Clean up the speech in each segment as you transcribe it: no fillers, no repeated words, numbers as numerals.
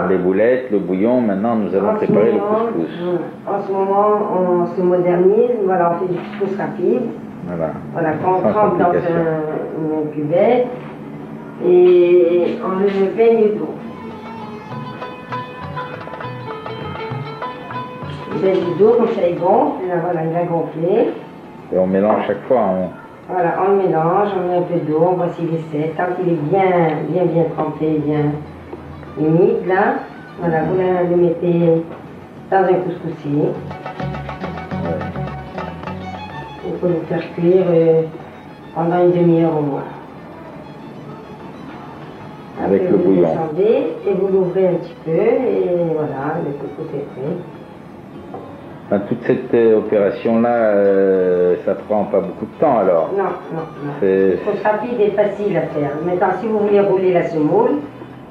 Les boulettes, le bouillon, maintenant nous allons préparer le couscous. En ce moment, on se modernise, voilà, on fait du couscous rapide. Voilà, qu'on trempe dans une cuvette et on le baigne d'eau. On baigne d'eau, comme ça il gonfle, là, voilà, il a gonflé. Et on mélange chaque fois. Voilà, on le mélange, on met un peu d'eau, on voit s'il est sec. Quand il est bien trempé, bien humide, là, voilà, vous le mettez dans un couscoussier. Il faut le faire cuire pendant une demi-heure au moins. Avec après, le vous bouillon. le descendez et vous l'ouvrez un petit peu et voilà, le couscous est prêt. Enfin, toute cette opération-là, ça prend pas beaucoup de temps alors? Non. Le couscous rapide et facile à faire. Maintenant, si vous voulez rouler la semoule,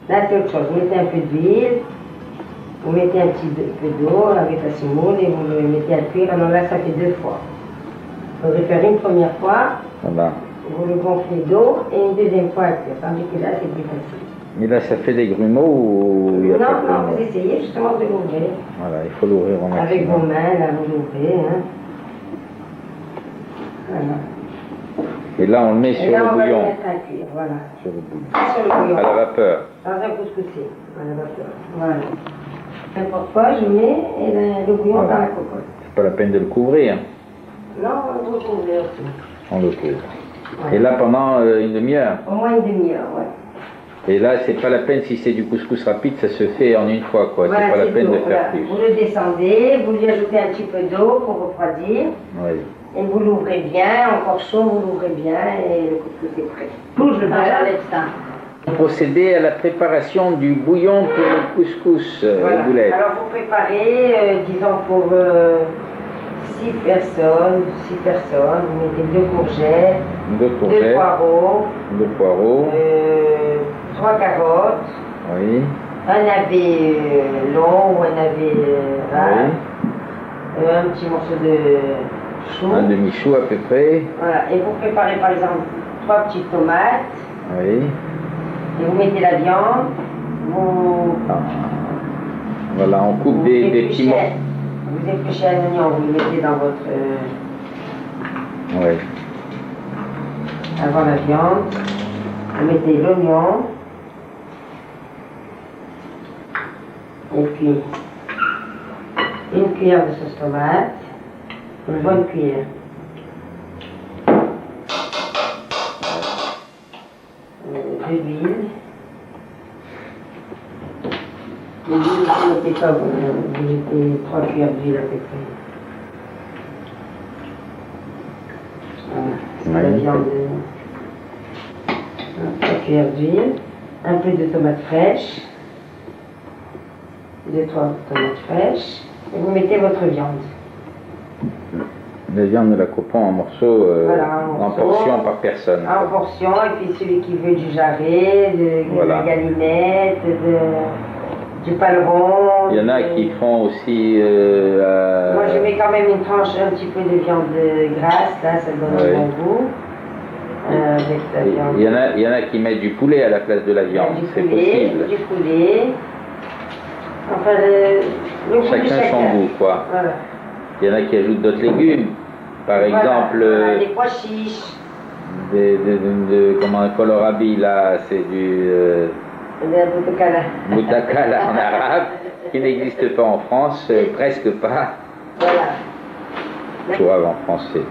là c'est autre chose. Vous mettez un peu d'huile, vous mettez un petit peu d'eau avec la semoule et vous le mettez à cuire. Alors là, ça fait 2 fois. Vous pouvez faire une première fois, voilà. Vous le gonflez d'eau et une deuxième fois à cuire. Tandis que là, c'est plus facile. Mais là, ça fait des grumeaux ou il y a pas de grumeaux? Vous essayez justement de l'ouvrir. Voilà, il faut l'ouvrir en maximum. Avec vos mains, là, vous l'ouvrez. Hein. Voilà. Et là, on le met sur là, le on va bouillon. le mettre à cuire, voilà. Sur le bouillon. Sur le bouillon. À la vapeur. Dans un couscoussier, à la vapeur. Voilà. N'importe quoi, je mets et le bouillon dans la cocotte. C'est pas la peine de le couvrir. Non, vous le couvrez aussi. On le couvre. Voilà. Et là, pendant une demi-heure. Au moins une demi-heure, ouais. Et là, c'est pas la peine, si c'est du couscous rapide, ça se fait en une fois, quoi. Voilà, c'est pas la peine tout, de faire voilà. plus. Vous le descendez, vous lui ajoutez un petit peu d'eau pour refroidir. Oui. Et vous l'ouvrez bien, encore chaud, vous l'ouvrez bien et le couscous est prêt. Bouge le j'enlève ça. Procéder à la préparation du bouillon pour le couscous, Voilà. boulettes. Alors vous préparez, disons pour 6 personnes, vous mettez 2 courgettes, 2 2 courgettes, poireaux, 2 poireaux, 3 carottes, oui, un navet long ou un navet ras, un petit morceau de chou. un demi-chou à peu près, Voilà. Et vous préparez par exemple 3 petites tomates, oui. et vous mettez la viande, vous... Voilà, on coupe des petits morceaux. Vous épluchez un oignon, vous le mettez dans votre... Oui. avant la viande, vous mettez l'oignon, et puis une cuillère de sauce tomate, une bonne cuillère. De l'huile. L'huile, vous mettez pas, vous mettez 3 cuillères d'huile à peu près. Voilà, c'est la viande. 3 cuillères d'huile, un peu de tomates fraîches, 2-3 tomates fraîches, et vous mettez votre viande. La viande, nous la coupons en morceaux, Voilà, en portions par personne. En portions, et puis celui qui veut du jarret, de la galinette, du paleron. Il y en a qui font aussi... Moi je mets quand même une tranche, un petit peu de viande grasse, là ça donne un bon goût. Avec la viande. Il y en a qui mettent du poulet à la place de la viande, c'est possible. Du poulet. Enfin, le goût de Chacun son goût, quoi. Voilà. Il y en a qui ajoutent d'autres légumes. Par exemple, des pois chiches. Comment un kohlrabi, là, c'est du boutakala en arabe, qui n'existe pas en France, presque pas. Voilà. Soave en français.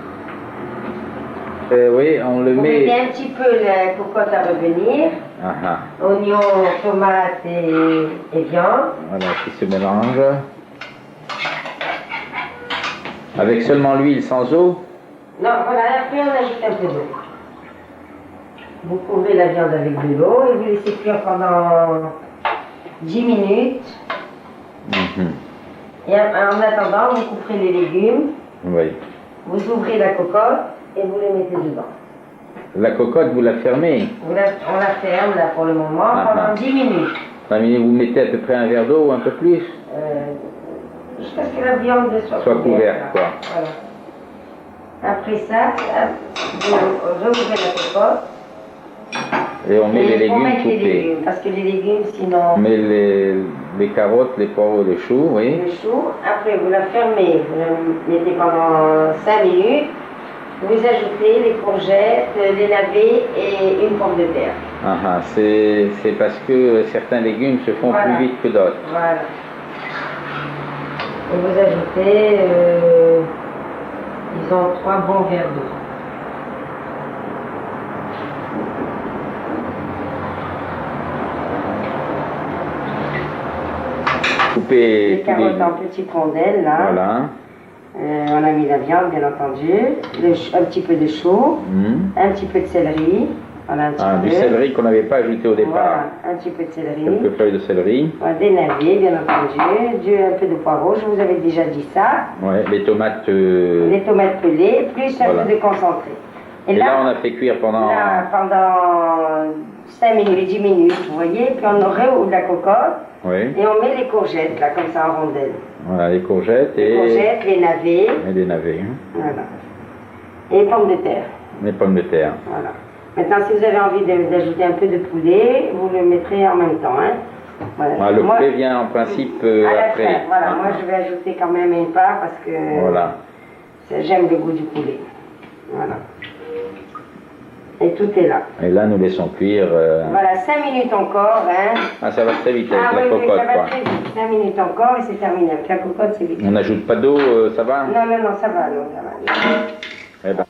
Oui, on le Vous met. mettez un petit peu la cocotte à revenir. Ah, ah. Oignons, tomates et viande. Voilà, qui se mélange. Avec seulement l'huile, sans eau? Non, voilà, après on ajoute un peu d'eau. Vous couvrez la viande avec de l'eau et vous laissez cuire pendant 10 minutes. Et en attendant, vous couperez les légumes. Oui. Vous ouvrez la cocotte et vous les mettez dedans. La cocotte, vous la fermez? On la ferme là pour le moment pendant 10 minutes. Vous mettez à peu près un verre d'eau ou un peu plus? Jusqu'à ce que la viande soit couverte, quoi. Voilà. Après ça, vous rouvrez la cocotte. Et on met les faut légumes mettre les coupés. légumes, parce que les légumes, sinon... On met les carottes, les poireaux, les choux, oui. Le chou. Après, vous la fermez, vous la mettez pendant 5 minutes. Vous ajoutez les courgettes, les navets et une pomme de terre. Ah, ah, c'est parce que certains légumes se font Voilà. plus vite que d'autres. Voilà. Et vous ajoutez, disons, 3 bons verres d'eau. Couper Les carottes en petites rondelles, là. Voilà. On a mis la viande, bien entendu. Un petit peu de chou. Un petit peu de céleri. Voilà, un petit peu. Du céleri qu'on n'avait pas ajouté au départ. Voilà, un petit peu de céleri. Quelques feuilles de céleri. Voilà, des navets, bien entendu. Un peu de poireaux, je vous avais déjà dit ça. Ouais, les tomates. Les tomates pelées, plus un Voilà. peu de concentré. Et là, on a fait cuire pendant. Là, pendant 5 minutes, 10 minutes, vous voyez. Puis on réouvre la cocotte. Oui. Et on met les courgettes, là, comme ça, en rondelles. Voilà, les courgettes Les courgettes, les navets. et les navets. Voilà. Et les pommes de terre. Les pommes de terre. Voilà. Maintenant, si vous avez envie d'ajouter un peu de poulet, vous le mettrez en même temps. Hein. Voilà. Le poulet vient en principe à la après. fin, voilà. Moi, je vais ajouter quand même une part parce que Voilà. j'aime le goût du poulet. Voilà. Et tout est là. Et là, nous laissons cuire. Voilà, 5 minutes encore. Hein. Ah, ça va très vite avec la oui, cocotte, ça va quoi. très vite. 5 minutes encore et c'est terminé. Avec la cocotte, c'est vite. On n'ajoute pas d'eau, ça va? Non, ça va, non, ça va. Eh ben.